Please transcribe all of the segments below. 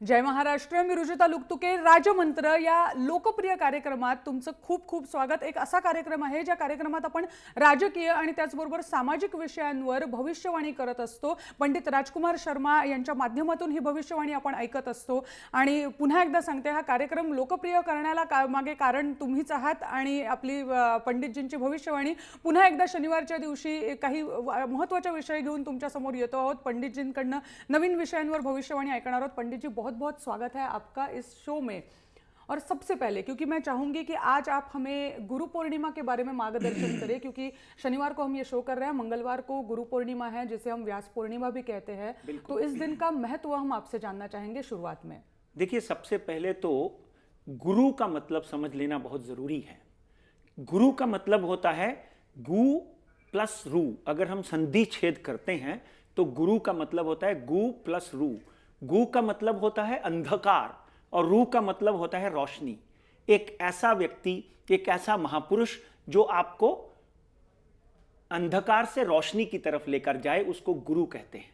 जय महाराष्ट्र. मी रुजुता लुकतुके. राजमंत्र या लोकप्रिय कार्यक्रमात तुमचं खूप खूप स्वागत. एक असा कार्यक्रम आहे ज्या कार्यक्रमात आपण राजकीय आणि त्याचबरोबर सामाजिक विषयांवर भविष्यवाणी करत असतो. पंडित राजकुमार शर्मा यांच्या माध्यमातून ही भविष्यवाणी आपण ऐकत असतो. आणि पुन्हा एकदा सांगते, हा कार्यक्रम लोकप्रिय करण्याला मागे कारण तुम्हीच आहात. आणि आपली पंडितजींची भविष्यवाणी पुन्हा एकदा शनिवारच्या दिवशी काही महत्त्वाचे विषय घेऊन तुमच्या समोर येतो आहोत. पंडितजींकडनं नवीन विषयांवर भविष्यवाणी ऐकणार आहोत. पंडित जी, बहुत बहुत स्वागत है आपका इस शो में. और सबसे पहले, क्योंकि मैं चाहूंगी कि आज आप हमें गुरु पूर्णिमा के बारे में मार्गदर्शन करें, क्योंकि शनिवार को हम ये शो कर रहे हैं, मंगलवार को गुरु पूर्णिमा है जिसे हम व्यास पूर्णिमा भी कहते हैं. तो इस दिन का महत्व हम आपसे जानना चाहेंगे शुरुआत में. देखिए, सबसे पहले तो गुरु का मतलब समझ लेना बहुत जरूरी है. गुरु का मतलब होता है गु प्लस रू. अगर हम संधि छेद करते हैं तो गुरु का मतलब होता है गु प्लस रू. गु का मतलब होता है अंधकार और रू का मतलब होता है रोशनी. एक ऐसा व्यक्ति, एक ऐसा महापुरुष जो आपको अंधकार से रोशनी की तरफ लेकर जाए, उसको गुरु कहते हैं.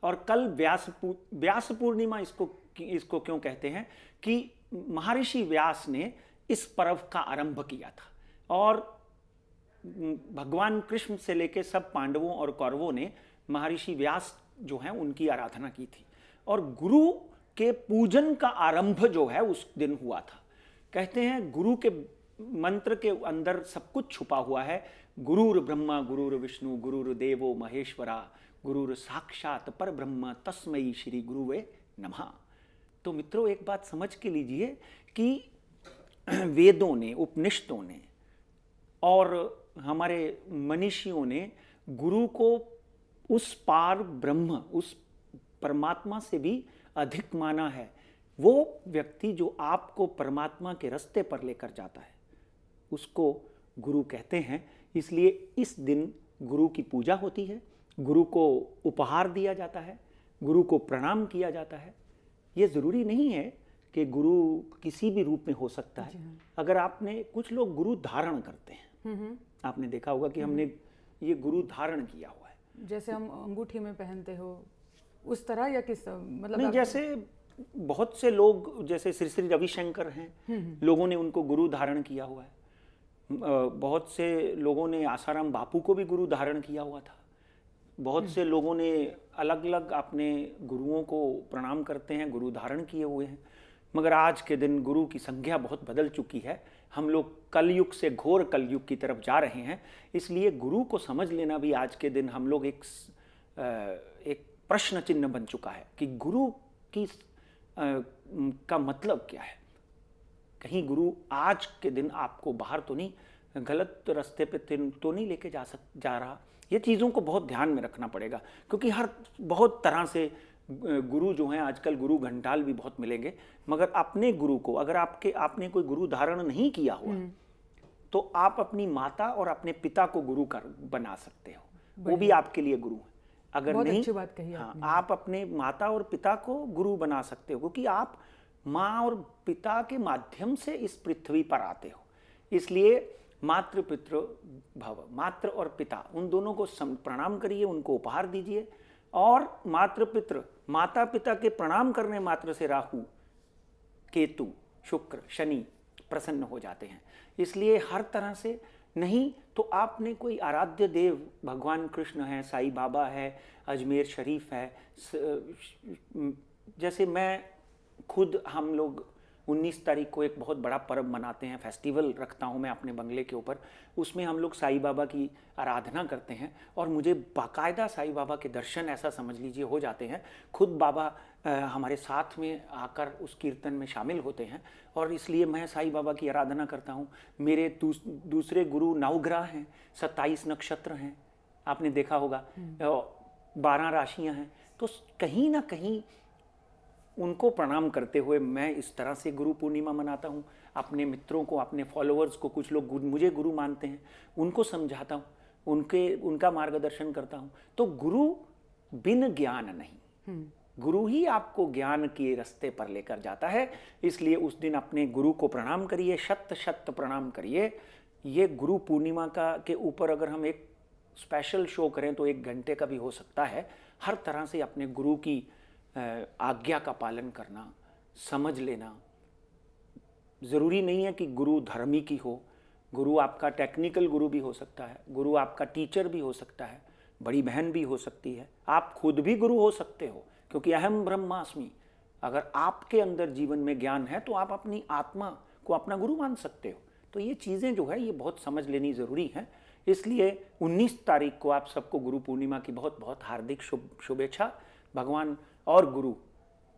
और कल व्यास पूर्णिमा इसको क्यों कहते हैं कि महर्षि व्यास ने इस पर्व का आरंभ किया था. और भगवान कृष्ण से लेकर सब पांडवों और कौरवों ने महर्षि व्यास जो हैं उनकी आराधना की थी. और गुरु के पूजन का आरंभ जो है उस दिन हुआ था. कहते हैं गुरु के मंत्र के अंदर सब कुछ छुपा हुआ है. गुरुर ब्रह्मा गुरुर विष्णु गुरुर देवो महेश्वरा गुरुर साक्षात पर ब्रह्म तस्मै श्री गुरुवे नमः. तो मित्रों, एक बात समझ के लीजिए कि वेदों ने, उपनिषदों ने और हमारे मनीषियों ने गुरु को उस पार ब्रह्म, उस परमात्मा से भी अधिक माना है. वो व्यक्ति जो आपको परमात्मा के रास्ते पर लेकर जाता है उसको गुरु कहते हैं. इसलिए इस दिन गुरु की पूजा होती है, गुरु को उपहार दिया जाता है, गुरु को प्रणाम किया जाता है. ये ज़रूरी नहीं है कि गुरु किसी भी रूप में हो सकता है. अगर आपने, कुछ लोग गुरु धारण करते हैं, आपने देखा होगा कि हमने ये गुरु धारण किया हुआ है, जैसे हम अंगूठी में पहनते हो उस तरह, या किस मतलब नहीं. जैसे बहुत से लोग, जैसे श्री श्री रविशंकर हैं, लोगों ने उनको गुरु धारण किया हुआ है. बहुत से लोगों ने आसाराम बापू को भी गुरु धारण किया हुआ था. बहुत से लोगों ने अलग अलग अपने गुरुओं को प्रणाम करते हैं, गुरु धारण किए हुए हैं. मगर आज के दिन गुरु की संज्ञा बहुत बदल चुकी है. हम लोग कलयुग से घोर कलयुग की तरफ जा रहे हैं. इसलिए गुरु को समझ लेना भी आज के दिन हम लोग एक प्रश्न चिन्ह बन चुका है कि गुरु की का मतलब क्या है. कहीं गुरु आज के दिन आपको बाहर तो नहीं, गलत रास्ते पे तो नहीं लेके जा रहा. ये चीज़ों को बहुत ध्यान में रखना पड़ेगा, क्योंकि हर बहुत तरह से गुरु जो हैं, आजकल गुरु घंटाल भी बहुत मिलेंगे. मगर अपने गुरु को, अगर आपने कोई गुरु धारण नहीं किया हुआ तो आप अपनी माता और अपने पिता को गुरु बना सकते हो. वो भी आपके लिए गुरु है. अगर बहुत नहीं, अच्छी बात कही हाँ, आप अपने माता और पिता को गुरु बना सकते हो, क्योंकि आप माँ और पिता के माध्यम से इस पृथ्वी पर आते हो. इसलिए मातृ पितृ भव, मातृ और पिता, उन दोनों को प्रणाम करिए, उनको उपहार दीजिए. और मातृ पितृ, माता पिता के प्रणाम करने मात्र से राहु, केतु, शुक्र, शनि प्रसन्न हो जाते हैं. इसलिए हर तरह से नहीं तो आपने कोई आराध्य देव, भगवान कृष्ण है, साईं बाबा है, अजमेर शरीफ है. जैसे मैं खुद, हम लोग 19 तारीख को एक बहुत बड़ा पर्व मनाते हैं, फेस्टिवल रखता हूं मैं अपने बंगले के ऊपर. उसमें हम लोग साईं बाबा की आराधना करते हैं और मुझे बाकायदा साईं बाबा के दर्शन, ऐसा समझ लीजिए, हो जाते हैं. खुद बाबा हमारे साथ में आकर उस कीर्तन में शामिल होते हैं. और इसलिए मैं साईं बाबा की आराधना करता हूँ. मेरे दूसरे गुरु नवग्रह हैं, 27 नक्षत्र हैं, आपने देखा होगा, 12 राशियाँ हैं. तो कहीं ना कहीं उनको प्रणाम करते हुए मैं इस तरह से गुरु पूर्णिमा मनाता हूँ. अपने मित्रों को, अपने फॉलोअर्स को, कुछ लोग मुझे गुरु मानते हैं, उनको समझाता हूँ, उनका मार्गदर्शन करता हूँ. तो गुरु बिन ज्ञान नहीं, गुरु ही आपको ज्ञान के रास्ते पर लेकर जाता है. इसलिए उस दिन अपने गुरु को प्रणाम करिए, शत शत प्रणाम करिए. ये गुरु पूर्णिमा के ऊपर अगर हम एक स्पेशल शो करें तो 1 घंटे का भी हो सकता है. हर तरह से अपने गुरु की आज्ञा का पालन करना, समझ लेना। ज़रूरी नहीं है कि गुरु धर्मी की हो, गुरु आपका टेक्निकल गुरु भी हो सकता है, गुरु आपका टीचर भी हो सकता है, बड़ी बहन भी हो सकती है, आप खुद भी गुरु हो सकते हो, क्योंकि अहम ब्रह्मास्मि। अगर आपके अंदर जीवन में ज्ञान है तो आप अपनी आत्मा को अपना गुरु मान सकते हो। तो ये चीज़ें जो है ये बहुत समझ लेनी ज़रूरी है। इसलिए 19 तारीख को आप सबको गुरु पूर्णिमा की बहुत बहुत हार्दिक शुभेच्छा। भगवान और गुरु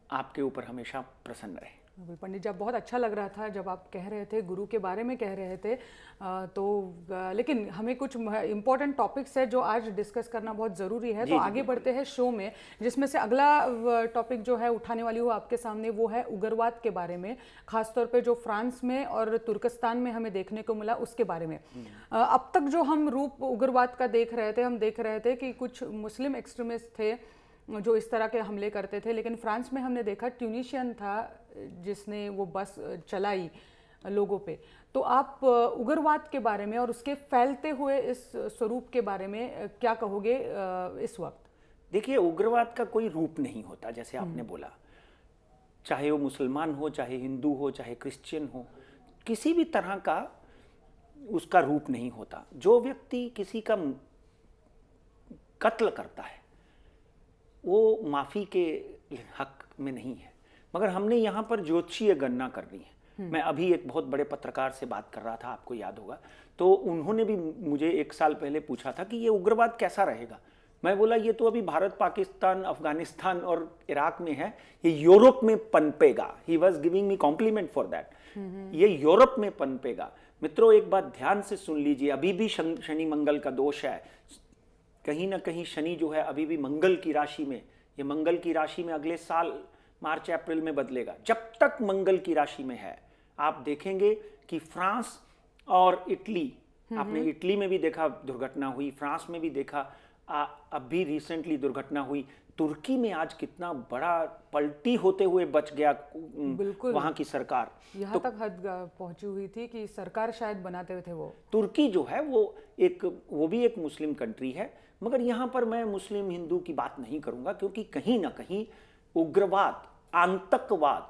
आपके ऊपर हमेशा प्रसन्न रहे। बिल्कुल पंडित जी, आप बहुत अच्छा लग रहा था जब आप कह रहे थे, गुरु के बारे में कह रहे थे। लेकिन हमें कुछ इम्पोर्टेंट टॉपिक्स है जो आज डिस्कस करना बहुत ज़रूरी है। तो आगे बढ़ते हैं शो में, जिसमें से अगला टॉपिक जो है उठाने वाली हूँ आपके सामने, वो है उग्रवाद के बारे में, खासतौर पे जो फ्रांस में और तुर्कस्तान में हमें देखने को मिला उसके बारे में। अब तक जो हम रूप उग्रवाद का देख रहे थे, हम देख रहे थे कि कुछ मुस्लिम एक्सट्रीमिस्ट थे जो इस तरह के हमले करते थे, लेकिन फ्रांस में हमने देखा ट्यूनीशियन था जिसने वो बस चलाई लोगों पे। तो आप उग्रवाद के बारे में और उसके फैलते हुए इस स्वरूप के बारे में क्या कहोगे इस वक्त? देखिए, उग्रवाद का कोई रूप नहीं होता, जैसे आपने बोला, चाहे वो मुसलमान हो, चाहे हिंदू हो, चाहे क्रिश्चियन हो, किसी भी तरह का उसका रूप नहीं होता। जो व्यक्ति किसी का कत्ल करता है वो माफ़ी के हक में नहीं है। मगर हमने यहाँ पर ज्योतिषीय गणना करनी है। मैं अभी एक बहुत बड़े पत्रकार से बात कर रहा था, आपको याद होगा, तो उन्होंने भी मुझे 1 साल पहले पूछा था कि ये उग्रवाद कैसा रहेगा। मैं बोला ये तो अभी भारत, पाकिस्तान, अफगानिस्तान और इराक में है, ये यूरोप में पनपेगा। He was giving me compliment for that. ये यूरोप में पनपेगा। मित्रों, एक बात ध्यान से सुन लीजिए, अभी भी शनि मंगल का दोष है। कहीं ना कहीं शनि जो है अभी भी मंगल की राशि में, ये मंगल की राशि में अगले साल मार्च अप्रैल में बदलेगा। जब तक मंगल की राशि में है, आप देखेंगे कि फ्रांस और इटली, आपने इटली में भी देखा दुर्घटना हुई, फ्रांस में भी देखा, अभी रिसेंटली दुर्घटना हुई, तुर्की में आज कितना बड़ा पलटी होते हुए बच गया वहां की सरकार। यहाँ तक हद पहुंची हुई थी कि सरकार शायद बनाते हुए थे वो। तुर्की जो है वो भी एक मुस्लिम कंट्री है, मगर यहाँ पर मैं मुस्लिम हिंदू की बात नहीं करूंगा, क्योंकि कहीं ना कहीं उग्रवाद, आतंकवाद,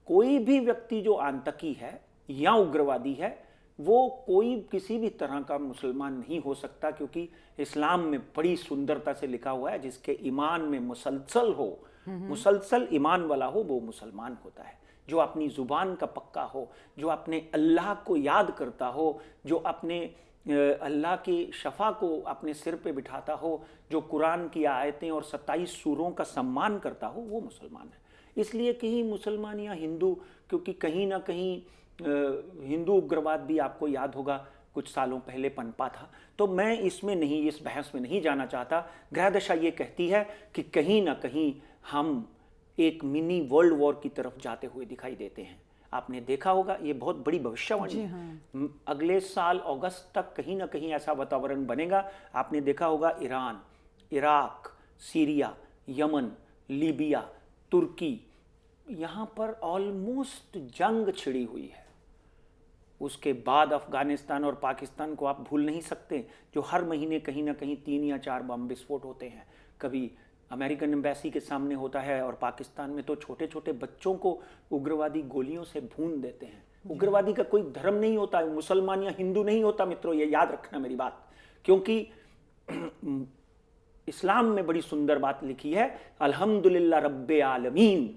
कोई भी व्यक्ति जो आतंकी है या उग्रवादी है वो कोई किसी भी तरह का मुसलमान नहीं हो सकता, क्योंकि इस्लाम में बड़ी सुंदरता से लिखा हुआ है जिसके ईमान में मुसलसल हो, मुसलसल ईमान वाला हो, वो मुसलमान होता है। जो अपनी जुबान का पक्का हो, जो अपने अल्लाह को याद करता हो, जो अपने अल्लाह की शफा को अपने सिर पे बिठाता हो, जो कुरान की आयतें और 27 सूरों का सम्मान करता हो, वो मुसलमान है। इसलिए कहीं मुसलमान या हिंदू, क्योंकि कहीं ना कहीं हिंदू उग्रवाद भी आपको याद होगा कुछ सालों पहले पनपा था। तो मैं इसमें नहीं, इस बहस में नहीं जाना चाहता। ग्रहदशा ये कहती है कि कहीं ना कहीं हम एक मिनी वर्ल्ड वॉर की तरफ जाते हुए दिखाई देते हैं। आपने देखा होगा, ये बहुत बड़ी भविष्यवाणी है। अगले साल अगस्त तक कहीं ना कहीं ऐसा वातावरण बनेगा। आपने देखा होगा Iran, Iraq, Syria, Yemen, Libya, तुर्की, यहाँ पर ऑलमोस्ट जंग छिड़ी हुई है। उसके बाद अफगानिस्तान और पाकिस्तान को आप भूल नहीं सकते, जो हर महीने कहीं ना कहीं 3 या 4 बम विस्फोट होते हैं। कभी अमेरिकन एम्बेसी के सामने होता है, और पाकिस्तान में तो छोटे छोटे बच्चों को उग्रवादी गोलियों से भून देते हैं। उग्रवादी का कोई धर्म नहीं होता, मुसलमान या हिंदू नहीं होता। मित्रों, ये याद रखना मेरी बात, क्योंकि इस्लाम में बड़ी सुंदर बात लिखी है, अल्हम्दुलिल्लाह रब्बे आलमीन।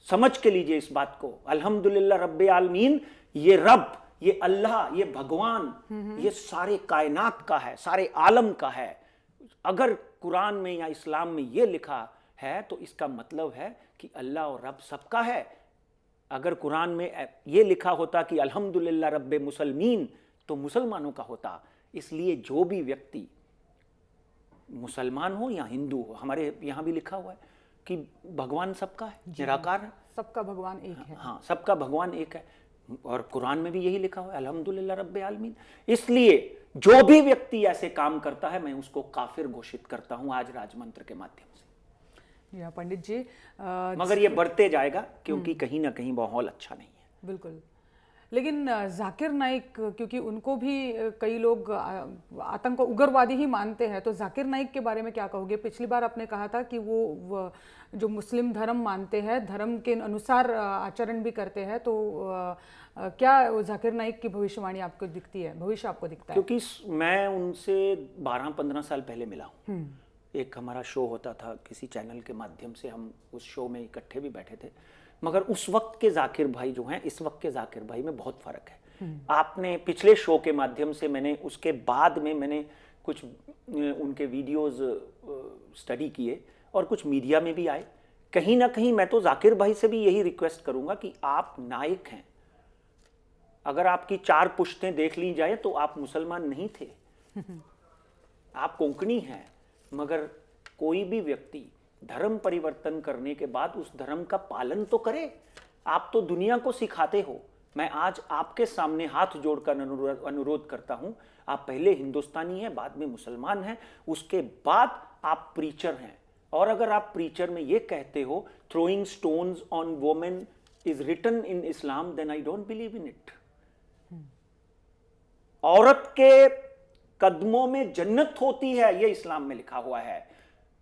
समझ के लीजिए इस बात को, अल्हम्दुलिल्लाह रब्बे आलमीन, ये रब, ये अल्लाह, ये भगवान, ये सारे कायनात का है, सारे आलम का है। अगर कुरान में या इस्लाम में ये लिखा है तो इसका मतलब है कि अल्लाह और रब सबका है। अगर कुरान में ये लिखा होता कि अल्हम्दुलिल्लाह रब्बे मुसलमीन, तो मुसलमानों का होता। इसलिए जो भी व्यक्ति मुसलमान हो या हिंदू हो, हमारे यहाँ भी लिखा हुआ है कि भगवान सबका है, निराकार है, सबका भगवान एक है। हाँ, सबका भगवान एक है, और कुरान में भी यही लिखा हुआ है, अल्हम्दुलिल्लाह रब्बिल आलमीन। इसलिए जो भी व्यक्ति ऐसे काम करता है, मैं उसको काफिर घोषित करता हूं आज राजमंत्र के माध्यम से। या पंडित जी, मगर ये बढ़ते जाएगा, क्योंकि कहीं ना कहीं माहौल अच्छा नहीं है। बिल्कुल। लेकिन जाकिर नाइक, क्योंकि उनको भी कई लोग आतंक उग्रवादी ही मानते हैं, तो जाकिर नाइक के बारे में क्या कहोगे? पिछली बार आपने कहा था कि वो जो मुस्लिम धर्म मानते हैं, धर्म के अनुसार आचरण भी करते हैं, तो क्या जाकिर नाइक की भविष्यवाणी आपको दिखती है, भविष्य आपको दिखता है? क्योंकि मैं उनसे 12-15 साल पहले मिला हूँ। एक हमारा शो होता था किसी चैनल के माध्यम से, हम उस शो में इकट्ठे भी बैठे थे। मगर उस वक्त के जाकिर भाई जो हैं, इस वक्त के जाकिर भाई में बहुत फर्क है। आपने पिछले शो के माध्यम से, मैंने उसके बाद में मैंने कुछ उनके वीडियोस स्टडी किए और कुछ मीडिया में भी आए। कहीं ना कहीं मैं तो जाकिर भाई से भी यही रिक्वेस्ट करूंगा कि आप नाइक हैं। अगर आपकी 4 पुश्तें देख ली जाए तो आप मुसलमान नहीं थे, आप कोंकणी हैं। मगर कोई भी व्यक्ति धर्म परिवर्तन करने के बाद उस धर्म का पालन तो करे। आप तो दुनिया को सिखाते हो। मैं आज आपके सामने हाथ जोड़कर अनुरोध करता हूं, आप पहले हिंदुस्तानी हैं, बाद में मुसलमान हैं, उसके बाद आप प्रीचर हैं। और अगर आप प्रीचर में ये कहते हो throwing stones on women is written in Islam, then I don't believe in it. औरत के कदमों में जन्नत होती है, ये इस्लाम में लिखा हुआ है।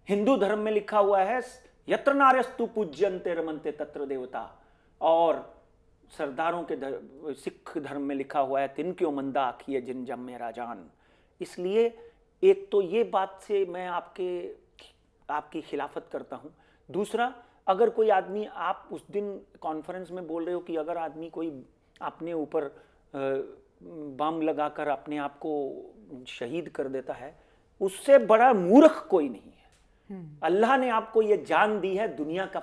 हिंदू धर्म में लिखा हुआ है यत्र नार्यस्तु पूज्यन्ते रमन्ते तत्र देवता। और सरदारों के सिख धर्म में लिखा हुआ है तिन क्यों मंदा आखिए जिन जम्मे राजान। इसलिए एक तो ये बात से मैं आपकी खिलाफत करता हूं। दूसरा, अगर कोई आदमी, आप उस दिन कॉन्फ्रेंस में बोल रहे हो कि अगर आदमी कोई अपने ऊपर बम लगाकर अपने आप को शहीद कर देता है, उससे बड़ा मूर्ख कोई नहीं है। अल्लाह ने आपको ये जान दी है दुनिया का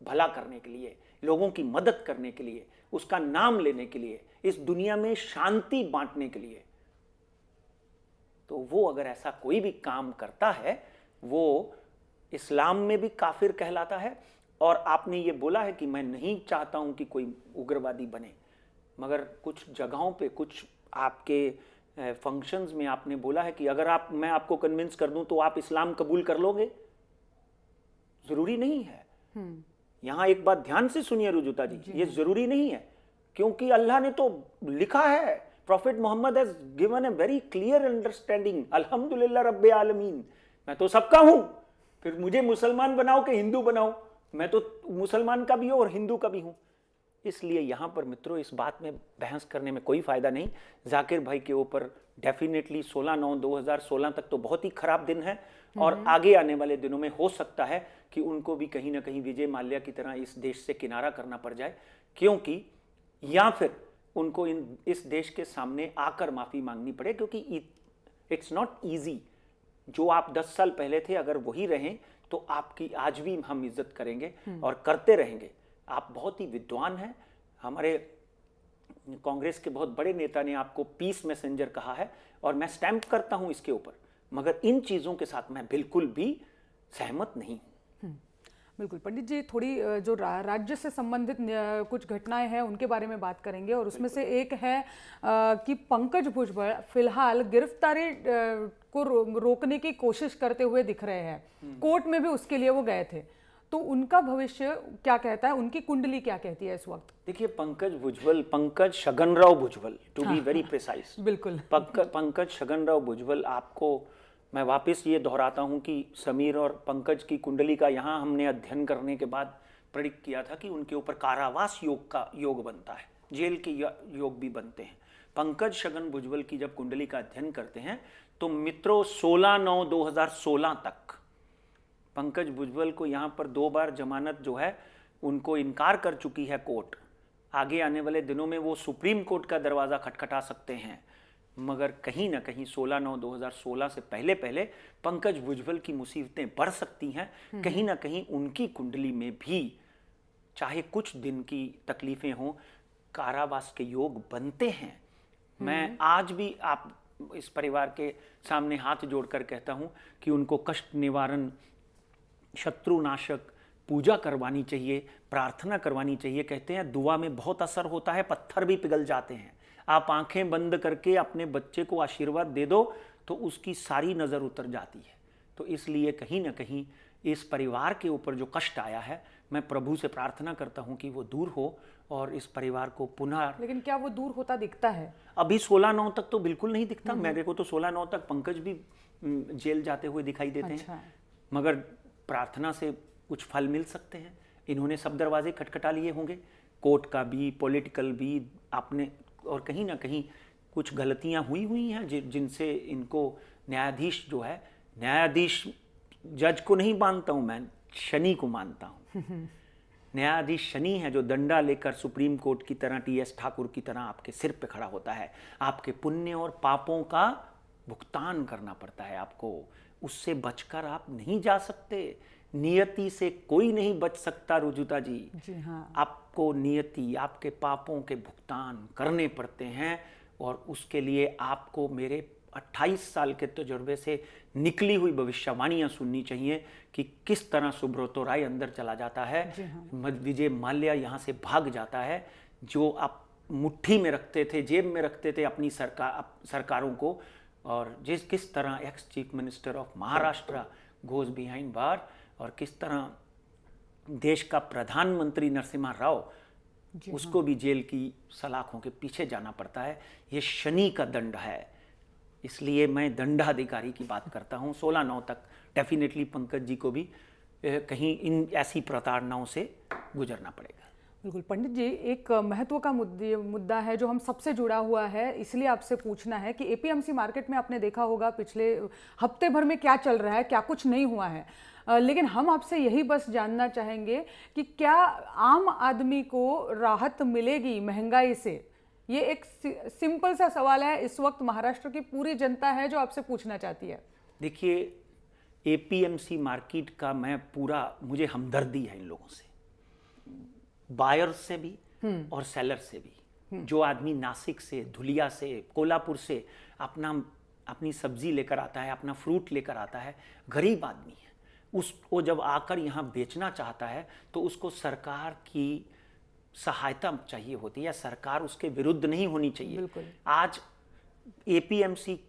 भला करने के लिए, लोगों की मदद करने के लिए, उसका नाम लेने के लिए, इस दुनिया में शांति बांटने के लिए। तो वो अगर ऐसा कोई भी काम करता है, वो इस्लाम में भी काफिर कहलाता है। और आपने ये बोला है कि मैं नहीं चाहता हूं कि कोई उग्रवादी बने, मगर कुछ जगहों पे, कुछ आपके फंक्शंस में आपने बोला है कि अगर मैं आपको कन्विंस कर दूं तो आप इस्लाम कबूल कर लोगे। जरूरी नहीं है। यहां एक बात ध्यान से सुनिए रुजुता जी, ये जरूरी नहीं है, क्योंकि अल्लाह ने तो लिखा है, prophet Mohammed has given a very clear understanding, अल्हम्दुलिल्लाह रब्बिल आलमीन। मैं तो सबका हूं, फिर मुझे मुसलमान बनाओ कि हिंदू बनाओ, मैं तो मुसलमान का भी हूं और हिंदू का भी हूं। इसलिए यहां पर मित्रों इस बात में बहस करने में कोई फायदा नहीं। जाकिर भाई के ऊपर डेफिनेटली 16/9/2016 तक तो बहुत ही खराब दिन है, और आगे आने वाले दिनों में हो सकता है कि उनको भी कहीं ना कहीं विजय माल्या की तरह इस देश से किनारा करना पड़ जाए, क्योंकि या फिर उनको इस देश के सामने आकर माफी मांगनी पड़े, क्योंकि इट्स नॉट ईजी। जो आप 10 साल पहले थे, अगर वही रहें तो आपकी आज भी हम इज्जत करेंगे और करते रहेंगे। आप बहुत ही विद्वान हैं। हमारे कांग्रेस के बहुत बड़े नेता ने आपको पीस मैसेंजर कहा है, और मैं स्टैंप करता हूं इसके ऊपर, मगर इन चीजों के साथ मैं बिल्कुल भी सहमत नहीं हूं। बिल्कुल पंडित जी, थोड़ी जो राज्य से संबंधित कुछ घटनाएं हैं उनके बारे में बात करेंगे, और उसमें से एक है कि पंकज भुजबल फिलहाल गिरफ्तारी को रोकने की कोशिश करते हुए दिख रहे हैं। कोर्ट में भी उसके लिए वो गए थे, तो उनका भविष्य क्या कहता है, उनकी कुंडली क्या कहती है इस वक्त? देखिए, पंकज छगनराव भुजबल, टू बी वेरी प्रिसाइज, बिल्कुल पंकज छगनराव भुजबल, आपको मैं वापस ये दोहराता हूं कि समीर और पंकज की कुंडली का यहां हमने अध्ययन करने के बाद प्रेडिक्ट किया था कि उनके ऊपर कारावास योग बनता है, जेल के योग भी बनते हैं। पंकज छगन भुजबल की जब कुंडली का अध्ययन करते हैं तो मित्रों 16/9/2016 तक पंकज भुजबल को यहां पर 2 बार जमानत जो है उनको इनकार कर चुकी है कोर्ट। आगे आने वाले दिनों में वो सुप्रीम कोर्ट का दरवाजा खटखटा सकते हैं, मगर कहीं ना कहीं 16/9/2016 से पहले पंकज भुजबल की मुसीबतें बढ़ सकती हैं। कहीं ना कहीं उनकी कुंडली में भी चाहे कुछ दिन की तकलीफें हों, कारावास के योग बनते हैं। मैं आज भी आप इस परिवार के सामने हाथ जोड़कर कहता हूं कि उनको कष्ट निवारण, शत्रुनाशक पूजा करवानी चाहिए, प्रार्थना करवानी चाहिए। कहते हैं दुआ में बहुत असर होता है, पत्थर भी पिघल जाते हैं। आप आंखें बंद करके अपने बच्चे को आशीर्वाद दे दो तो उसकी सारी नज़र उतर जाती है। तो इसलिए कहीं ना कहीं इस परिवार के ऊपर जो कष्ट आया है, मैं प्रभु से प्रार्थना करता हूं कि वो दूर हो और इस परिवार को पुनः। लेकिन क्या वो दूर होता दिखता है? अभी 16/9 तक तो बिल्कुल नहीं दिखता। मेरे को तो 16/9 तक पंकज भी जेल जाते हुए दिखाई देते हैं, मगर प्रार्थना से कुछ फल मिल सकते हैं। इन्होंने सब दरवाजे खटखटा लिए होंगे, कोर्ट का भी, पॉलिटिकल भी, आपने, और कहीं ना कहीं कुछ गलतियां हुई हैं जिनसे इनको न्यायाधीश जो है, न्यायाधीश जज को नहीं मानता हूं मैं, शनि को मानता हूं। न्यायाधीश शनि है जो डंडा लेकर सुप्रीम कोर्ट की तरह, टीएस ठाकुर की तरह आपके सिर पे खड़ा होता है। आपके पुण्य और पापों का भुगतान करना पड़ता है आपको, उससे बचकर आप नहीं जा सकते। नियति से कोई नहीं बच सकता रुजुता जी। हाँ। आपको नियति, आपके पापों के भुगतान करने पड़ते हैं, और उसके लिए आपको मेरे 28 साल के तजुर्बे से निकली हुई भविष्यवाणियां सुननी चाहिए कि किस तरह सुब्रतो राय अंदर चला जाता है, विजय माल्या यहाँ से भाग जाता है, जो आप मुट्ठी में रखते थे, जेब में रखते थे अपनी सरकारों को, और किस तरह ex chief minister of Maharashtra goes behind bar, और किस तरह देश का प्रधानमंत्री नरसिम्हा राव, उसको भी जेल की सलाखों के पीछे जाना पड़ता है। ये शनि का दंड है, इसलिए मैं दंडाधिकारी की बात करता हूँ। 16/9 तक डेफिनेटली पंकज जी को भी कहीं इन ऐसी प्रताड़नाओं से गुजरना पड़ेगा। बिल्कुल पंडित जी, एक महत्व का मुद्दा है जो हम सबसे जुड़ा हुआ है, इसलिए आपसे पूछना है कि एपीएमसी मार्केट में आपने देखा होगा पिछले हफ्ते भर में क्या चल रहा है, क्या कुछ नहीं हुआ है, लेकिन हम आपसे यही बस जानना चाहेंगे कि क्या आम आदमी को राहत मिलेगी महंगाई से? ये एक सिंपल सा सवाल है, इस वक्त महाराष्ट्र की पूरी जनता है जो आपसे पूछना चाहती है। देखिए, एपीएमसी मार्केट का मुझे हमदर्दी है इन लोगों से, बायर से भी और सेलर से भी। जो आदमी नासिक से, धुलिया से, कोल्हापुर से अपनी सब्जी लेकर आता है, अपना फ्रूट लेकर आता है, गरीब आदमी है, उसको जब आकर यहाँ बेचना चाहता है तो उसको सरकार की सहायता चाहिए होती है, या सरकार उसके विरुद्ध नहीं होनी चाहिए। आज एपीएमसी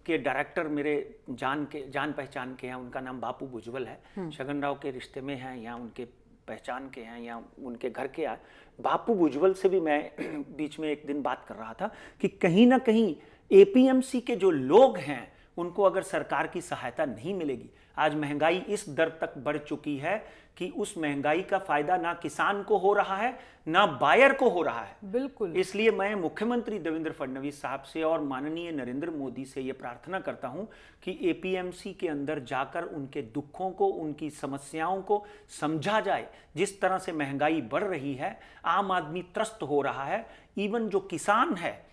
के डायरेक्टर मेरे जान पहचान के हैं, उनका नाम बापू भुजबल है, छगन राव के रिश्ते में हैं, या उनके पहचान के हैं, या उनके घर के हैं। बापू भुजबल से भी मैं बीच में एक दिन बात कर रहा था कि कहीं ना कहीं एपीएमसी के जो लोग हैं उनको अगर सरकार की सहायता नहीं मिलेगी, आज महंगाई इस दर तक बढ़ चुकी है कि उस महंगाई का फायदा ना किसान को हो रहा है, ना बायर को हो रहा है। बिल्कुल। इसलिए मैं मुख्यमंत्री देवेंद्र फडणवीस साहब से और माननीय नरेंद्र मोदी से यह प्रार्थना करता हूं कि एपीएमसी के अंदर जाकर उनके दुखों को, उनकी समस्याओं को समझा जाए। जिस तरह से महंगाई बढ़ रही है, आम आदमी त्रस्त हो रहा है। इवन जो किसान है,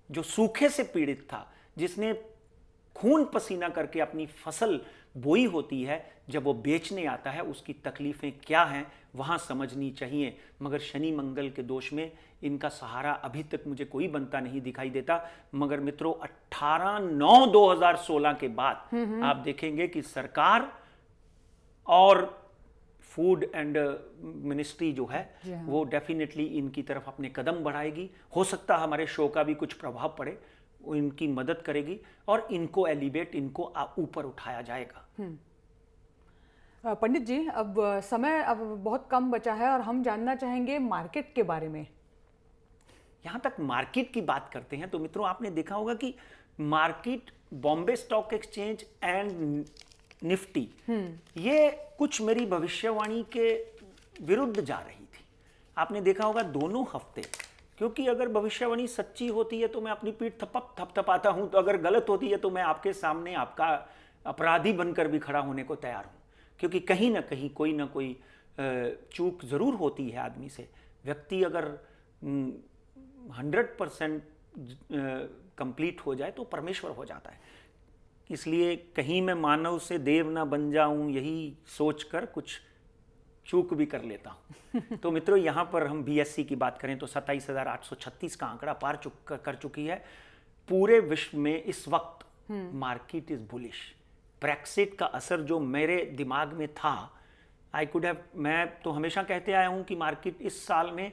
जो सूखे से पीड़ित था, जिसने खून पसीना करके अपनी फसल बोई होती है, जब वो बेचने आता है उसकी तकलीफें क्या हैं वहां समझनी चाहिए। मगर शनि मंगल के दोष में इनका सहारा अभी तक मुझे कोई बनता नहीं दिखाई देता। मगर मित्रों, 18/9/2016 के बाद आप देखेंगे कि सरकार और फूड एंड मिनिस्ट्री जो है वो डेफिनेटली इनकी तरफ अपने कदम बढ़ाएगी। हो सकता है हमारे शो का भी कुछ प्रभाव पड़े, वो इनकी मदद करेगी और इनको एलिवेट, इनको ऊपर उठाया जाएगा। पंडित जी, अब समय बहुत कम बचा है और हम जानना चाहेंगे मार्केट के बारे में। यहां तक मार्केट की बात करते हैं तो मित्रों, आपने देखा होगा कि market, Bombay stock exchange and Nifty, ये कुछ मेरी भविष्यवाणी के विरुद्ध जा रही थी। आपने देखा होगा दोनों हफ्ते, क्योंकि अगर भविष्यवाणी सच्ची होती है तो मैं अपनी पीठ थपथपाता हूं, तो अगर गलत होती है तो मैं आपके सामने आपका अपराधी बनकर भी खड़ा होने को तैयार हूं। क्योंकि कहीं ना कहीं कोई ना कोई चूक जरूर होती है आदमी से। व्यक्ति अगर 100% कंप्लीट हो जाए तो परमेश्वर हो जाता है। इसलिए कहीं मैं मानव से देव ना बन जाऊं, यही सोचकर कुछ चूक भी कर लेता हूं। तो मित्रों, यहां पर हम बीएससी की बात करें तो 27,836 का आंकड़ा पार कर चुकी है। पूरे विश्व में इस वक्त मार्केट इज बुलिश। ब्रेक्सिट का असर जो मेरे दिमाग में था, मैं तो हमेशा कहते आया हूं कि मार्केट इस साल में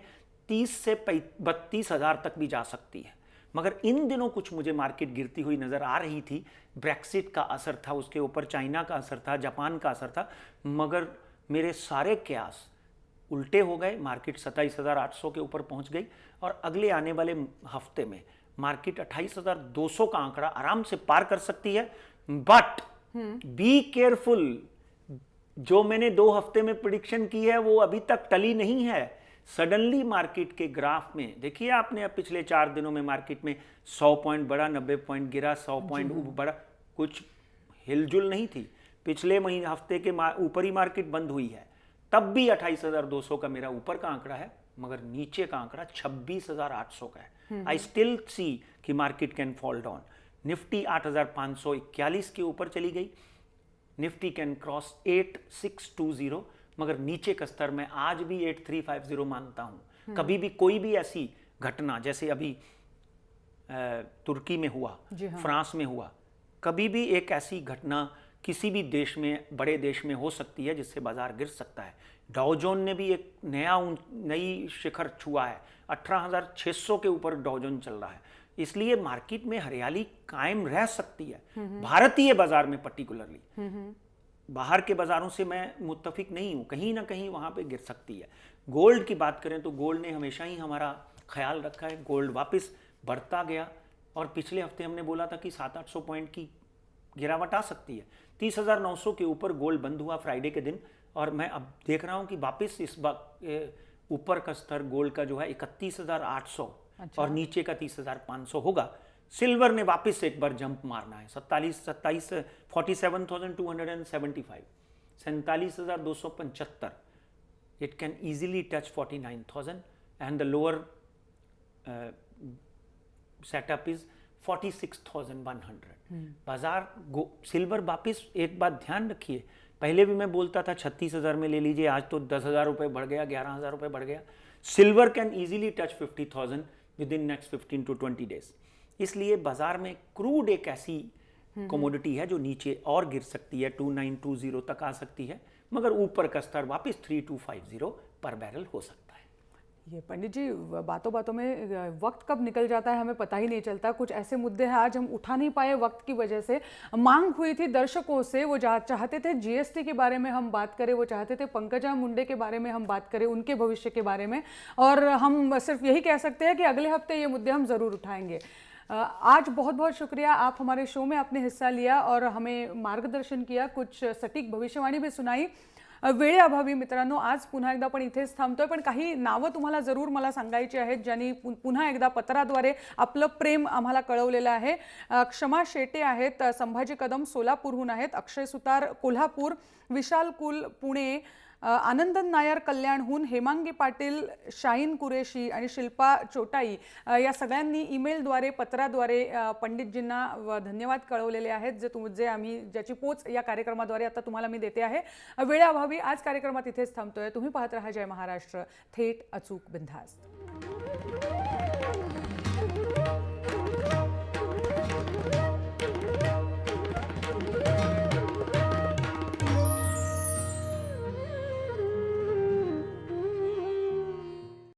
30 से 32 हज़ार तक भी जा सकती है। मगर इन दिनों कुछ मुझे मार्केट गिरती हुई नजर आ रही थी। ब्रेक्सिट का असर था, उसके ऊपर चाइना का असर था, जापान का असर था, मगर मेरे सारे कयास उल्टे हो गए। मार्केट 27,800 के ऊपर पहुंच गई और अगले आने वाले हफ्ते में मार्केट 28,200 का आंकड़ा आराम से पार कर सकती है। बट बी केयरफुल, जो मैंने 2 हफ्ते में प्रिडिक्शन की है वो अभी तक टली नहीं है। सडनली मार्केट के ग्राफ में देखिए आपने, अब पिछले 4 दिनों में मार्केट में 100 पॉइंट बढ़ा, 90 पॉइंट गिरा, 100 पॉइंट बढ़ा, कुछ हिलजुल नहीं थी। पिछले महीने हफ्ते के ऊपर ही मार्केट बंद हुई है, तब भी 28,200 का मेरा ऊपर का आंकड़ा है, मगर नीचे का आंकड़ा 26,800 का है। आई स्टिल सी कि market can fall down. Nifty 8,541 के ऊपर चली गई, निफ्टी कैन क्रॉस 8620, मगर नीचे का स्तर मैं आज भी 8350 मानता हूं। कभी भी कोई भी ऐसी घटना, जैसे अभी तुर्की में हुआ, फ्रांस में हुआ, कभी भी एक ऐसी घटना किसी भी देश में, बड़े देश में हो सकती है जिससे बाजार गिर सकता है। डाउ जोन ने भी एक नई शिखर छुआ है, 18,600 के ऊपर डाउ जोन चल रहा है। इसलिए मार्केट में हरियाली कायम रह सकती है, भारतीय बाजार में पर्टिकुलरली। बाहर के बाजारों से मैं मुत्तफिक नहीं हूं, कहीं ना कहीं वहां पे गिर सकती है। गोल्ड की बात करें तो गोल्ड ने हमेशा ही हमारा ख्याल रखा है, गोल्ड वापस बढ़ता गया और पिछले हफ्ते हमने बोला था कि 700-800 पॉइंट की गिरावट आ सकती है। 30,900 के ऊपर गोल्ड बंद हुआ फ्राइडे के दिन, और मैं अब देख रहा हूं कि वापस इस बार ऊपर का स्तर गोल्ड का जो है 31,800 और नीचे का 30,500 होगा। सिल्वर ने वापस एक बार जंप मारना है, 47,275, 47,275। It can easily touch 49,000 and the lower setup is 46,100। बाजार सिल्वर वापस, एक बात ध्यान रखिए, पहले भी मैं बोलता था 36,000 में ले लीजिए, आज तो 10,000 रुपये बढ़ गया, 11,000 रुपये बढ़ गया। Silver can easily touch 50,000 with in next 15 to 20 days. इसलिए बाजार में क्रूड एक ऐसी कमोडिटी है जो नीचे और गिर सकती है, 2920 तक आ सकती है, मगर ऊपर का स्तर वापस 3250 पर बैरल हो सकता है। ये पंडित जी, बातों बातों में वक्त कब निकल जाता है हमें पता ही नहीं चलता। कुछ ऐसे मुद्दे हैं आज हम उठा नहीं पाए वक्त की वजह से। मांग हुई थी दर्शकों से, वो चाहते थे जीएसटी के बारे में हम बात करें, वो चाहते थे पंकजा मुंडे के बारे में हम बात करें, उनके भविष्य के बारे में, और हम सिर्फ यही कह सकते हैं कि अगले हफ्ते ये मुद्दे हम ज़रूर उठाएंगे। आज बहुत बहुत शुक्रिया, आप हमारे शो में आपने हिस्सा लिया और हमें मार्गदर्शन किया, कुछ सटीक भविष्यवाणी भी सुनाई। वेळेअभावी मित्रांनो आज पुन्हा एकदा आपण इथेच थांबतोय, पण काही नावं तुम्हाला जरूर मला सांगायची आहेत ज्यांनी पुन्हा एकदा पत्राद्वारे आपलं प्रेम आम्हाला कळवलेलं आहे। क्षमा शेटे आहेत, संभाजी कदम सोलापूरहून आहेत, अक्षय सुतार कोल्हापूर, विशाल कुल पुणे, आनंदन नायर कल्याणहून, हेमांगी पाटील, शाहीन कुरेशी आणि शिल्पा चोटाई या सगळ्यांनी ईमेलद्वारे, पत्राद्वारे पंडितजींना धन्यवाद कळवलेले आहेत, ज्याची पोच या कार्यक्रमाद्वारे आता तुम्हाला मी देते आहे। वेळेअभावी आज कार्यक्रमात इथेच थांबतोय। तुम्ही पाहत रहा जय महाराष्ट्र, थेट अचूक बिनधास्त।